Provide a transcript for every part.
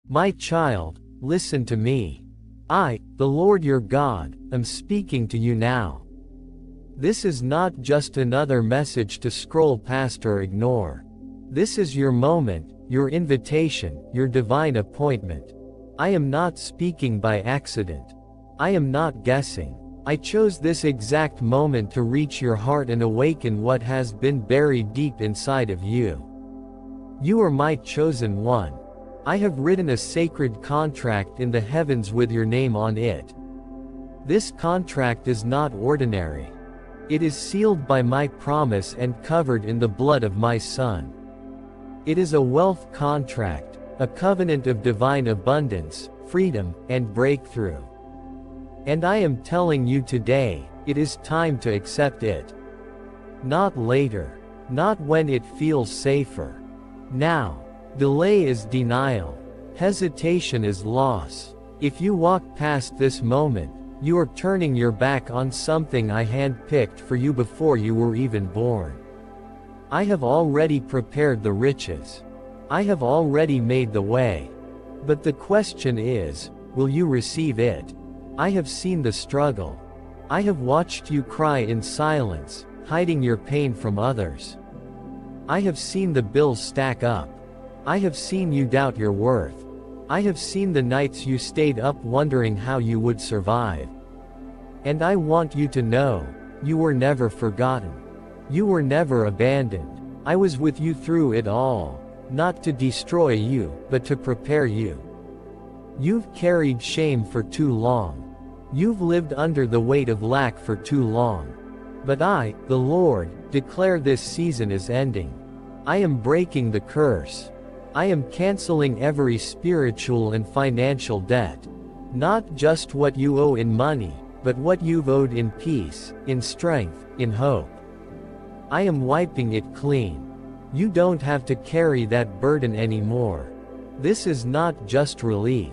My child, listen to me. I, the Lord your God, am speaking to you now. This is not just another message to scroll past or ignore. This is your moment, your invitation, your divine appointment. I am not speaking by accident. I am not guessing. I chose this exact moment to reach your heart and awaken what has been buried deep inside of you. You are my chosen one. I have written a sacred contract in the heavens with your name on it. This contract is not ordinary. It is sealed by my promise and covered in the blood of my Son. It is a wealth contract, a covenant of divine abundance, freedom, and breakthrough. And I am telling you today, it is time to accept it. Not later. Not when it feels safer. Now. Delay is denial. Hesitation is loss. If you walk past this moment, you are turning your back on something I handpicked for you before you were even born. I have already prepared the riches. I have already made the way. But the question is, will you receive it? I have seen the struggle. I have watched you cry in silence, hiding your pain from others. I have seen the bills stack up. I have seen you doubt your worth. I have seen the nights you stayed up wondering how you would survive. And I want you to know, you were never forgotten. You were never abandoned. I was with you through it all, not to destroy you, but to prepare you. You've carried shame for too long. You've lived under the weight of lack for too long. But I, the Lord, declare this season is ending. I am breaking the curse. I am canceling every spiritual and financial debt. Not just what you owe in money, but what you've owed in peace, in strength, in hope. I am wiping it clean. You don't have to carry that burden anymore. This is not just relief.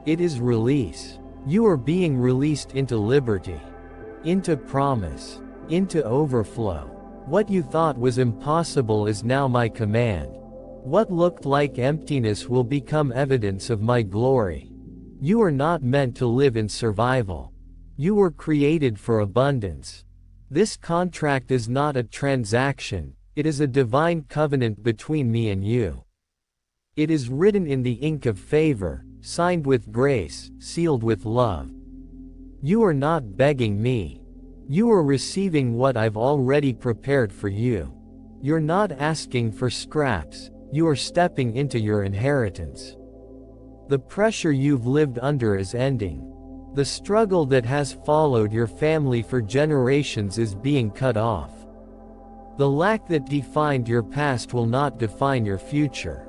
It is release. You are being released into liberty, into promise, into overflow. What you thought was impossible is now my command. What looked like emptiness will become evidence of my glory. You are not meant to live in survival. You were created for abundance. This contract is not a transaction, it is a divine covenant between me and you. It is written in the ink of favor, signed with grace, sealed with love. You are not begging me. You are receiving what I've already prepared for you. You're not asking for scraps. You are stepping into your inheritance. The pressure you've lived under is ending. The struggle that has followed your family for generations is being cut off. The lack that defined your past will not define your future.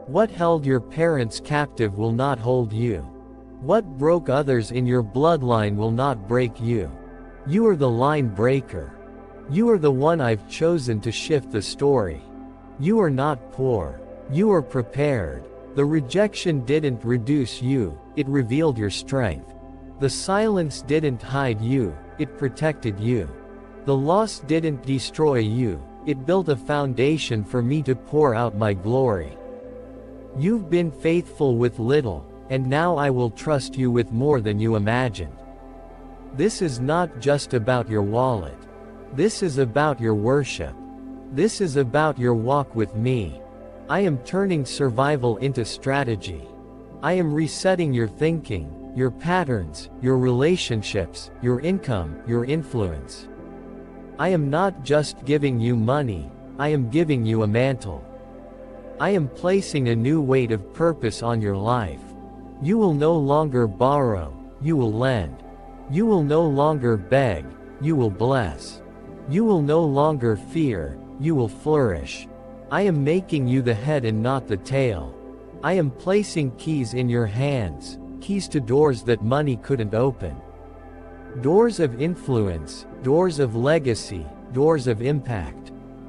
What held your parents captive will not hold you. What broke others in your bloodline will not break you. You are the line breaker. You are the one I've chosen to shift the story. You are not poor. You are prepared. The rejection didn't reduce you, it revealed your strength. The silence didn't hide you, it protected you. The loss didn't destroy you, it built a foundation for me to pour out my glory. You've been faithful with little, and now I will trust you with more than you imagined. This is not just about your wallet. This is about your worship. This is about your walk with me. I am turning survival into strategy. I am resetting your thinking, your patterns, your relationships, your income, your influence. I am not just giving you money, I am giving you a mantle. I am placing a new weight of purpose on your life. You will no longer borrow, you will lend. You will no longer beg, you will bless. You will no longer fear, you will flourish. I am making you the head and not the tail. I am placing keys in your hands, keys to doors that money couldn't open. Doors of influence, doors of legacy, doors of impact.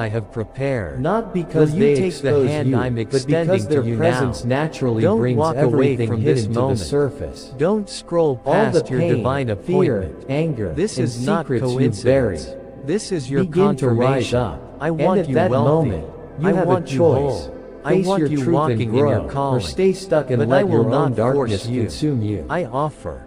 I have prepared. Not because Will you they take the expose hand you, I'm but extending because to their you presence now. naturally Don't brings walk away everything from hidden this to moment. the surface. Don't scroll All the past your pain, divine fear, appointment. anger, This and is not secrets you've coincidence. buried This is your begin to rise confirmation. up. I want and at you that wealthy. moment, you I have want a you choice. whole. I Face want your you truth walking and in grow, your calling. or stay stuck and But let I will your own not darkness force you. consume you. I offer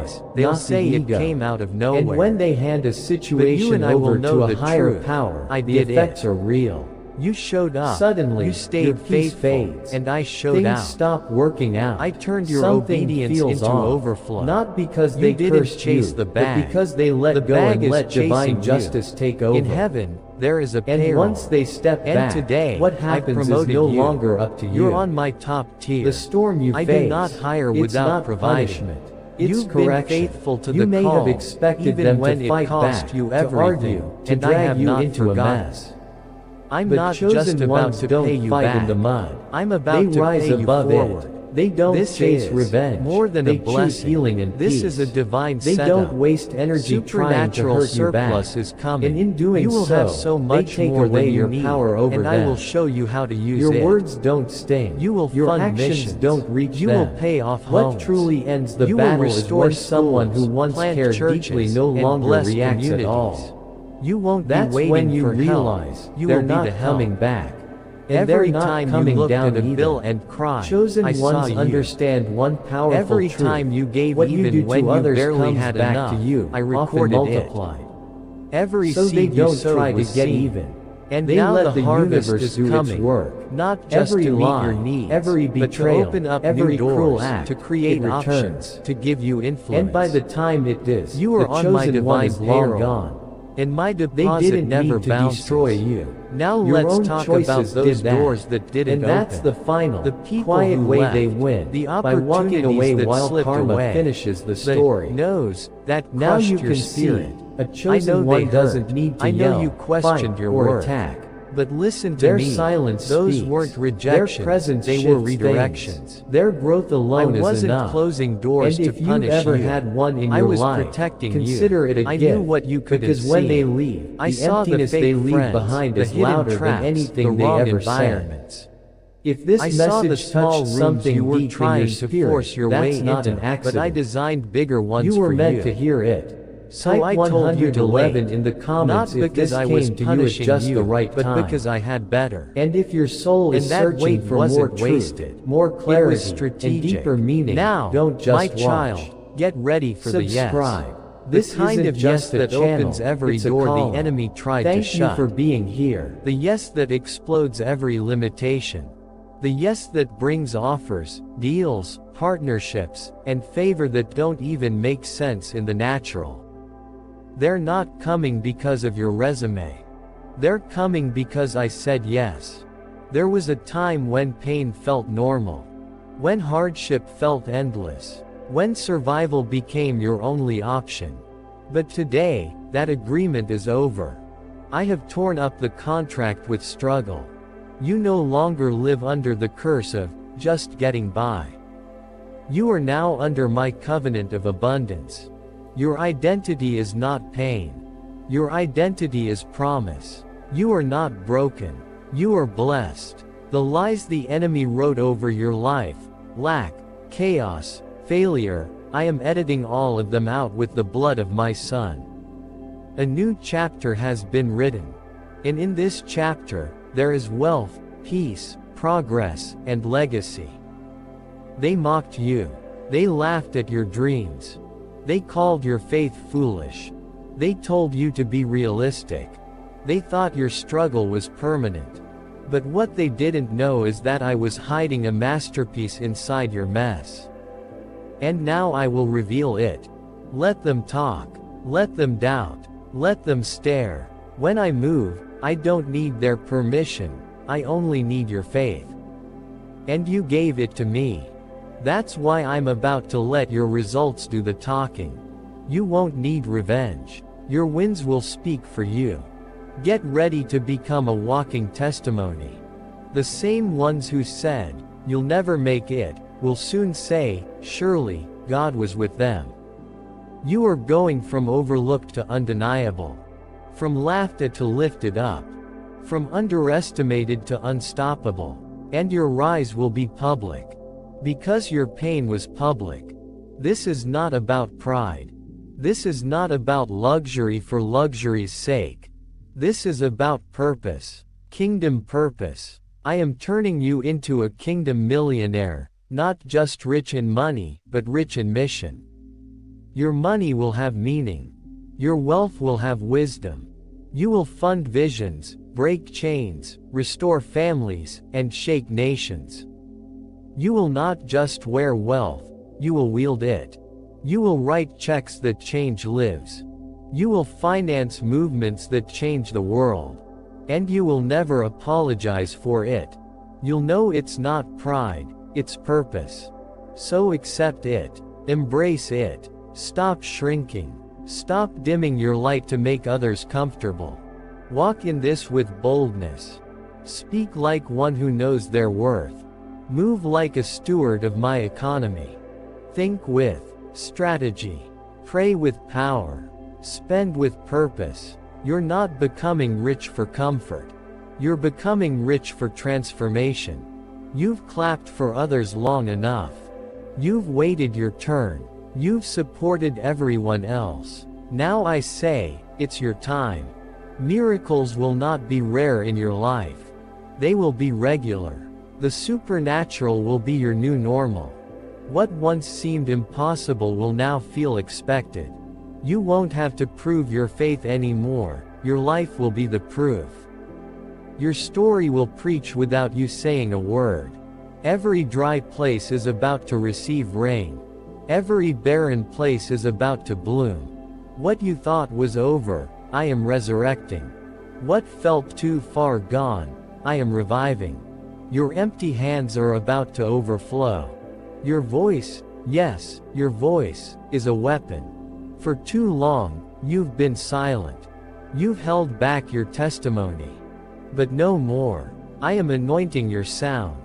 lies. They'll not the say it ego. came out of nowhere. And when they hand a situation and I will over know to a the higher truth. power, I the did it. effects are real. You showed up. Suddenly, you stayed your peace faithful, fades, and I showed things out. stop working out. I turned your Something obedience feels into off. overflow. Not because You they didn't cursed chase you, the bag. but because they let The go bag and is let divine chasing you. justice take over. In heaven, there is a And payroll. once they step And back, today, what I happens is promoted no you. longer up to you. You're on my top tier. The storm you I face, do not hire it's without not providing. punishment. You've been faithful to the may call, have expected even them when to it fight cost back, you to everything, argue, to and I drag have you not into a forgotten. mess. I'm But not chosen just about ones to don't pay you fight back. in the mud. I'm about They to rise pay you above forward. it. They don't This chase is revenge. more than they a blessing. choose healing and This peace. is a divine They setup. don't waste energy trying to Supernatural hurt you back. surplus is coming. And in doing you will have so much they take more away than you your need, power over and them. I will show you how to use Your it. words don't sting. You will your fund actions missions. don't reach you them. will pay off What homes. truly ends the you will battle is restore when someone who schools, once plant cared churches, deeply no and longer bless reacts at communities. all. You won't That's be waiting when you for realize help. You they're will be not the help. coming back. And Every they're not time coming you looked down at a either. bill and cried, Chosen I saw ones you. understand one powerful Every truth. time you gave, what even you do when to you others barely comes had back enough, to you, I often recorded multiplied. Every So seed they you don't sowed try to was get seen. even. And They now let the the harvest universe is do coming, its work. not just Every to meet lie, your needs, every but to betrayal, open up every new cruel doors, act, to create it options, returns. to give you influence. And by the time it is, you are the on my chosen one divine is long payroll, gone. and my They deposit didn't never need to bounces. destroy you. Now Your let's own talk about choices those did that. doors that didn't And that's open. the final, The people quiet who way left, they win, the by walking away opportunities that while slipped karma away, finishes the the story. no's that Now crushed you your can spirit. see, a I know chosen they one doesn't hurt. need to I know yell, you questioned fight, your or worth. attack. But listen to Their me, silence those speaks. weren't Their rejections, presence they were shifts redirections. things. Their growth alone I is wasn't enough. closing doors And to if you've punish ever you. had one in I your was life, protecting consider you. it a I gift, knew what you couldn't because when see. they leave, I the saw the emptiness fake they leave friends, behind the is hidden louder traps, than anything the they wrong ever said. environments. If this I saw the message small touched rooms something you were deep trying in your to spirit, force your that's way not into, an accident. but I designed bigger ones you were for meant you. to hear it. So Type I told you to 111 wait, in the comments not if because this I was came to you at punishing just you, the right but time. because I had better. And if your soul is And that searching wait for more wasn't truth, wasted. more It was clarity, strategic. and deeper meaning, Now, don't just my watch. child, get ready for the yes. Subscribe. The This kind isn't of yes just a that channel, opens every it's a door calling. the enemy tried Thank to shut. you for being here. The yes that explodes every limitation. The yes that brings offers, deals, partnerships, and favor that don't even make sense in the natural. They're not coming because of your resume. They're coming because I said yes. There was a time when pain felt normal. When hardship felt endless. When survival became your only option. But today, that agreement is over. I have torn up the contract with struggle. You no longer live under the curse of just getting by. You are now under my covenant of abundance. Your identity is not pain. Your identity is promise. You are not broken. You are blessed. The lies the enemy wrote over your life, lack, chaos, failure, I am editing all of them out with the blood of my Son. A new chapter has been written. And in this chapter, there is wealth, peace, progress, and legacy. They mocked you. They laughed at your dreams. They called your faith foolish. They told you to be realistic. They thought your struggle was permanent. But what they didn't know is that I was hiding a masterpiece inside your mess. And now I will reveal it. Let them talk. Let them doubt. Let them stare. When I move, I don't need their permission. I only need your faith. And you gave it to me. That's why I'm about to let your results do the talking. You won't need revenge. Your wins will speak for you. Get ready to become a walking testimony. The same ones who said, "You'll never make it," will soon say, "Surely, God was with them." You are going from overlooked to undeniable. From laughed at to lifted up. From underestimated to unstoppable. And your rise will be public. Because your pain was public. This is not about pride. This is not about luxury for luxury's sake. This is about purpose. Kingdom purpose. I am turning you into a kingdom millionaire, not just rich in money, but rich in mission. Your money will have meaning. Your wealth will have wisdom. You will fund visions, break chains, restore families, and shake nations. You will not just wear wealth, you will wield it. You will write checks that change lives. You will finance movements that change the world. And you will never apologize for it. You'll know it's not pride, it's purpose. So accept it. Embrace it. Stop shrinking. Stop dimming your light to make others comfortable. Walk in this with boldness. Speak like one who knows their worth. Move like a steward of my economy. Think with strategy. Pray with power. Spend with purpose. You're not becoming rich for comfort. You're becoming rich for transformation. You've clapped for others long enough. You've waited your turn. You've supported everyone else. Now I say, it's your time. Miracles will not be rare in your life. They will be regular. The supernatural will be your new normal. What once seemed impossible will now feel expected. You won't have to prove your faith anymore. Your life will be the proof. Your story will preach without you saying a word. Every dry place is about to receive rain. Every barren place is about to bloom. What you thought was over, I am resurrecting. What felt too far gone, I am reviving. Your empty hands are about to overflow. Your voice, yes, your voice, is a weapon. For too long, you've been silent. You've held back your testimony. But no more. I am anointing your sound.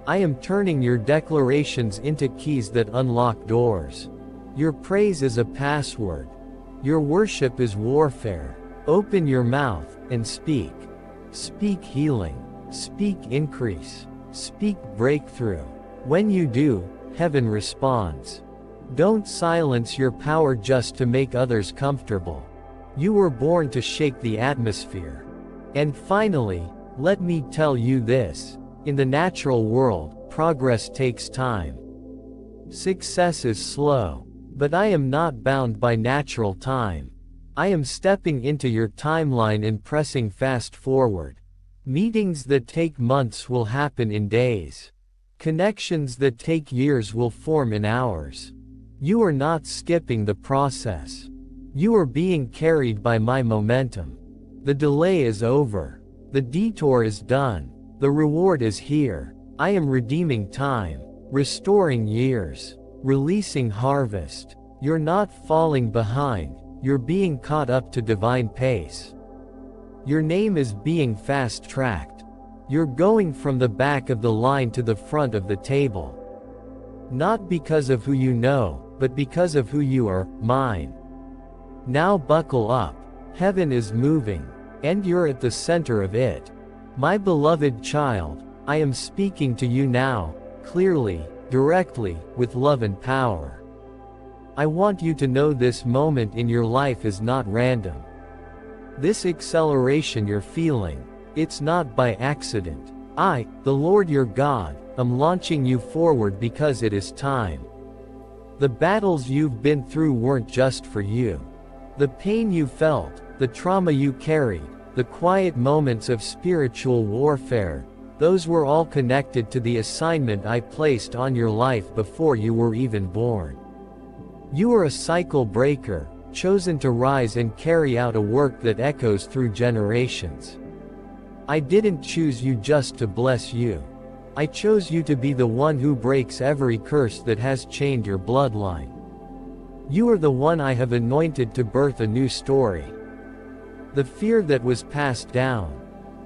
I am turning your declarations into keys that unlock doors. Your praise is a password. Your worship is warfare. Open your mouth and speak. Speak healing. Speak increase. Speak breakthrough. When you do, heaven responds. Don't silence your power just to make others comfortable. You were born to shake the atmosphere. And finally, let me tell you this. In the natural world, progress takes time. Success is slow. But I am not bound by natural time. I am stepping into your timeline and pressing fast forward. Meetings that take months will happen in days. Connections that take years will form in hours. You are not skipping the process. You are being carried by my momentum. The delay is over. The detour is done. The reward is here. I am redeeming time, restoring years, releasing harvest. You're not falling behind, you're being caught up to divine pace. Your name is being fast-tracked. You're going from the back of the line to the front of the table. Not because of who you know, but because of who you are, mine. Now buckle up. Heaven is moving, and you're at the center of it. My beloved child, I am speaking to you now, clearly, directly, with love and power. I want you to know this moment in your life is not random. This acceleration you're feeling, it's not by accident. I, the Lord your God, am launching you forward because it is time. The battles you've been through weren't just for you. The pain you felt, the trauma you carried, the quiet moments of spiritual warfare, those were all connected to the assignment I placed on your life before you were even born. You are a cycle breaker, chosen to rise and carry out a work that echoes through generations. I didn't choose you just to bless you. I chose you to be the one who breaks every curse that has chained your bloodline. You are the one I have anointed to birth a new story. The fear that was passed down,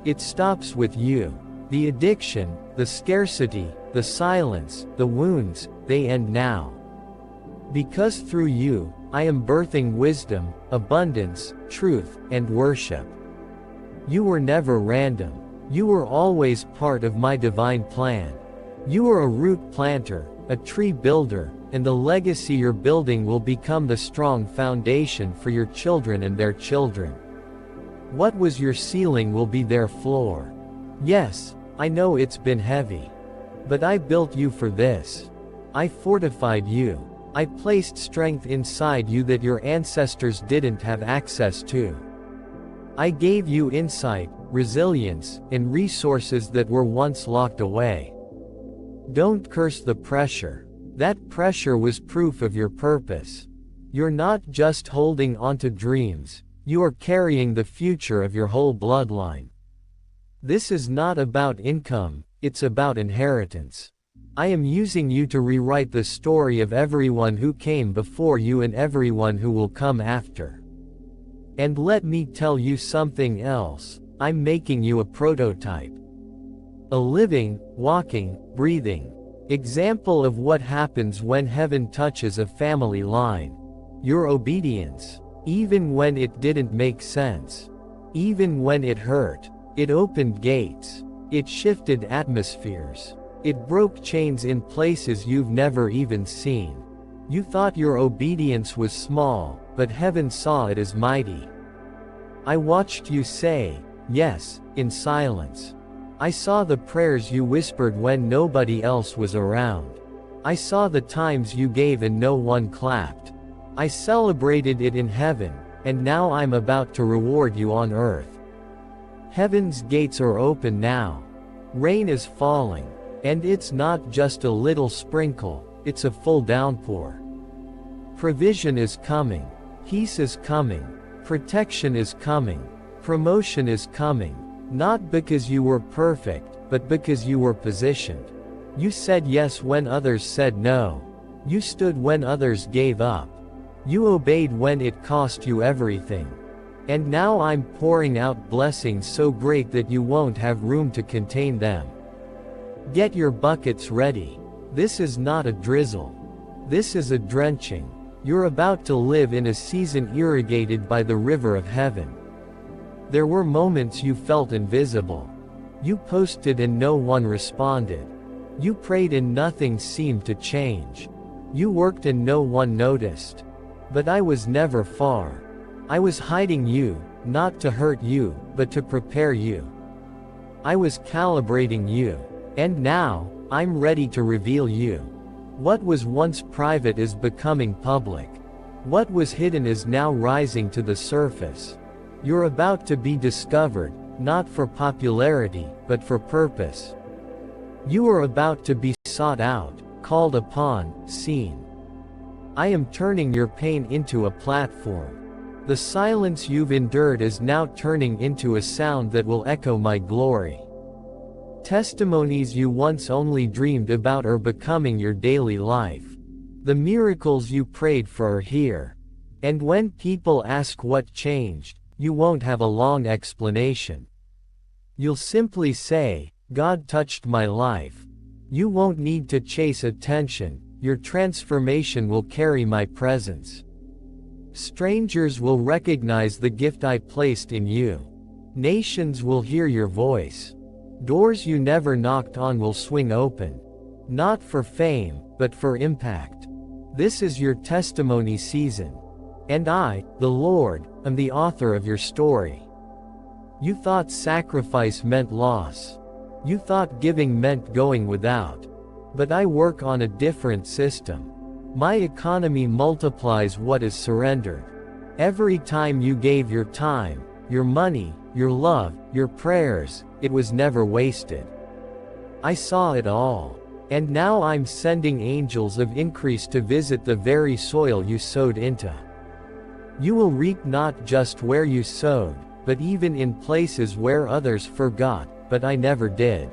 it stops with you. The addiction, the scarcity, the silence, the wounds, they end now. Because through you, I am birthing wisdom, abundance, truth, and worship. You were never random. You were always part of my divine plan. You are a root planter, a tree builder, and the legacy you're building will become the strong foundation for your children and their children. What was your ceiling will be their floor. Yes, I know it's been heavy. But I built you for this. I fortified you. I placed strength inside you that your ancestors didn't have access to. I gave you insight, resilience, and resources that were once locked away. Don't curse the pressure. That pressure was proof of your purpose. You're not just holding onto dreams, you are carrying the future of your whole bloodline. This is not about income, it's about inheritance. I am using you to rewrite the story of everyone who came before you and everyone who will come after. And let me tell you something else, I'm making you a prototype. A living, walking, breathing example of what happens when heaven touches a family line. Your obedience, even when it didn't make sense, even when it hurt, it opened gates, it shifted atmospheres, it broke chains in places you've never even seen. You thought your obedience was small, but heaven saw it as mighty. I watched you say, yes, in silence. I saw the prayers you whispered when nobody else was around. I saw the times you gave and no one clapped. I celebrated it in heaven, and now I'm about to reward you on earth. Heaven's gates are open now. Rain is falling, and it's not just a little sprinkle, it's a full downpour. Provision is coming, peace is coming, protection is coming, promotion is coming. Not because you were perfect, but because you were positioned. You said yes when others said no. You stood when others gave up. You obeyed when it cost you everything. And now I'm pouring out blessings so great that you won't have room to contain them. Get your buckets ready. This is not a drizzle. This is a drenching. You're about to live in a season irrigated by the river of heaven. There were moments you felt invisible. You posted and no one responded. You prayed and nothing seemed to change. You worked and no one noticed. But I was never far. I was hiding you, not to hurt you, but to prepare you. I was calibrating you. And now, I'm ready to reveal you. What was once private is becoming public. What was hidden is now rising to the surface. You're about to be discovered, not for popularity, but for purpose. You are about to be sought out, called upon, seen. I am turning your pain into a platform. The silence you've endured is now turning into a sound that will echo my glory. Testimonies you once only dreamed about are becoming your daily life. The miracles you prayed for are here. And when people ask what changed, you won't have a long explanation. You'll simply say, God touched my life. You won't need to chase attention, your transformation will carry my presence. Strangers will recognize the gift I placed in you. Nations will hear your voice. Doors you never knocked on will swing open. Not for fame, but for impact. This is your testimony season. And I, the Lord, am the author of your story. You thought sacrifice meant loss. You thought giving meant going without. But I work on a different system. My economy multiplies what is surrendered. Every time you gave your time, your money, your love, your prayers, it was never wasted. I saw it all. And now I'm sending angels of increase to visit the very soil you sowed into. You will reap not just where you sowed, but even in places where others forgot, but I never did.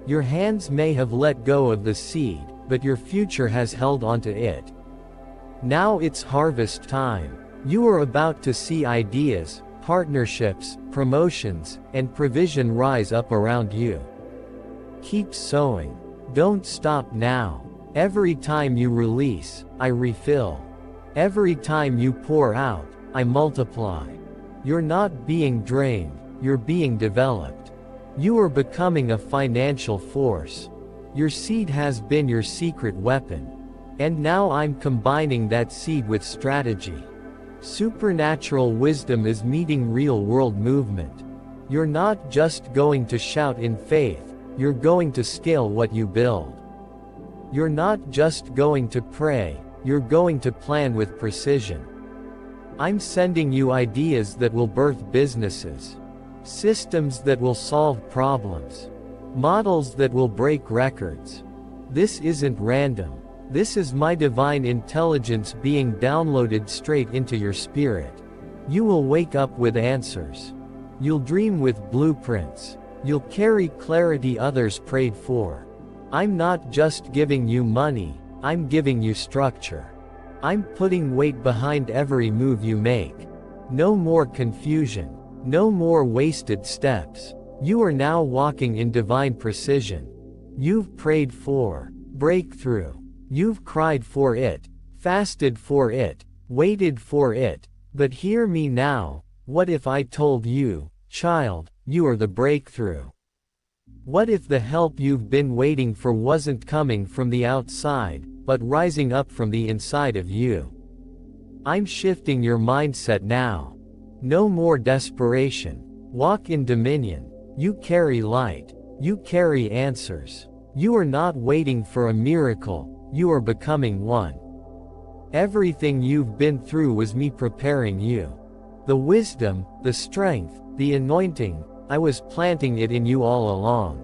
Your hands may have let go of the seed, but your future has held onto it. Now it's harvest time. You are about to see ideas, partnerships, promotions, and provision rise up around you. Keep sowing. Don't stop now. Every time you release, I refill. Every time you pour out, I multiply. You're not being drained, you're being developed. You are becoming a financial force. Your seed has been your secret weapon. And now I'm combining that seed with strategy. Supernatural wisdom is meeting real-world movement. You're not just going to shout in faith, you're going to scale what you build. You're not just going to pray, you're going to plan with precision. I'm sending you ideas that will birth businesses. Systems that will solve problems. Models that will break records. This isn't random. This is my divine intelligence being downloaded straight into your spirit. You will wake up with answers. You'll dream with blueprints. You'll carry clarity others prayed for. I'm not just giving you money, I'm giving you structure. I'm putting weight behind every move you make. No more confusion. No more wasted steps. You are now walking in divine precision. You've prayed for breakthrough. You've cried for it, fasted for it, waited for it. But hear me now, what if I told you, child, you are the breakthrough? What if the help you've been waiting for wasn't coming from the outside, but rising up from the inside of you? I'm shifting your mindset now. No more desperation. Walk in dominion. You carry light. You carry answers. You are not waiting for a miracle, you are becoming one. Everything you've been through was me preparing you. The wisdom, the strength, the anointing, I was planting it in you all along.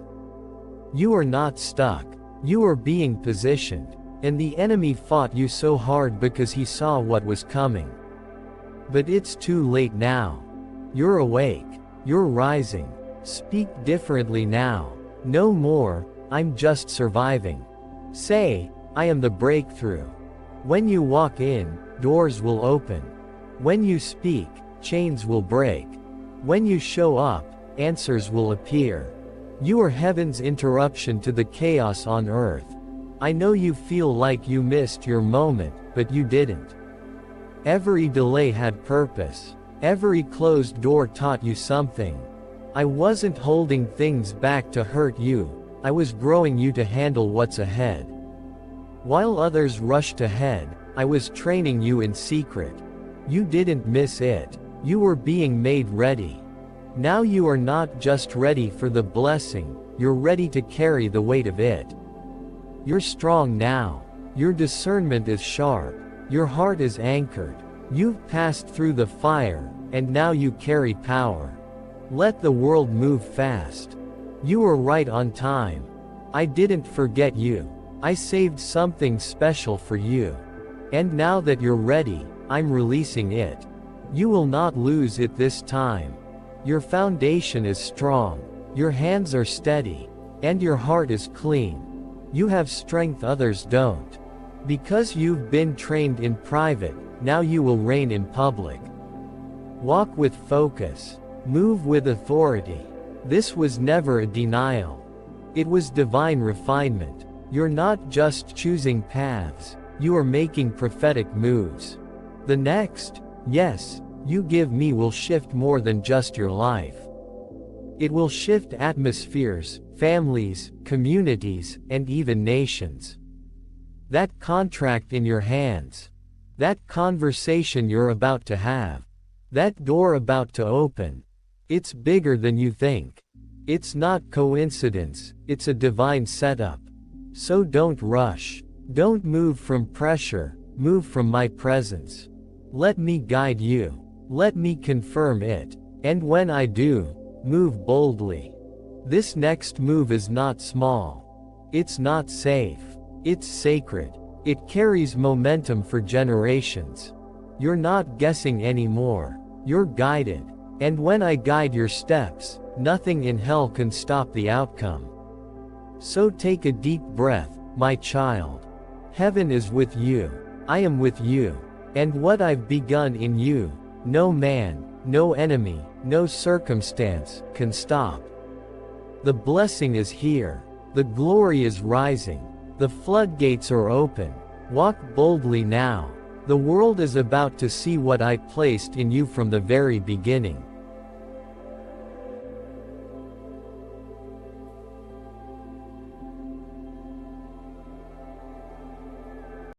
You are not stuck. You are being positioned. And the enemy fought you so hard because he saw what was coming. But it's too late now. You're awake. You're rising. Speak differently now. No more, I'm just surviving. Say, I am the breakthrough. When you walk in, doors will open. When you speak, chains will break. When you show up, answers will appear. You are heaven's interruption to the chaos on earth. I know you feel like you missed your moment, but you didn't. Every delay had purpose. Every closed door taught you something. I wasn't holding things back to hurt you, I was growing you to handle what's ahead. While others rushed ahead, I was training you in secret. You didn't miss it. You were being made ready. Now you are not just ready for the blessing, you're ready to carry the weight of it. You're strong now. Your discernment is sharp. Your heart is anchored. You've passed through the fire, and now you carry power. Let the world move fast. You were right on time. I didn't forget you. I saved something special for you. And now that you're ready, I'm releasing it. You will not lose it this time. Your foundation is strong. Your hands are steady. And your heart is clean. You have strength others don't. Because you've been trained in private, now you will reign in public. Walk with focus. Move with authority. This was never a denial. It was divine refinement. You're not just choosing paths, you are making prophetic moves. The next, yes, you give me will shift more than just your life. It will shift atmospheres, families, communities, and even nations. That contract in your hands, that conversation you're about to have, that door about to open, it's bigger than you think. It's not coincidence, it's a divine setup. So don't rush. Don't move from pressure, move from my presence. Let me guide you. Let me confirm it. And when I do, move boldly. This next move is not small. It's not safe. It's sacred. It carries momentum for generations. You're not guessing anymore. You're guided. And when I guide your steps, nothing in hell can stop the outcome. So take a deep breath, my child. Heaven is with you. I am with you. And what I've begun in you, no man, no enemy, no circumstance, can stop. The blessing is here. The glory is rising. The floodgates are open. Walk boldly now. The world is about to see what I placed in you from the very beginning.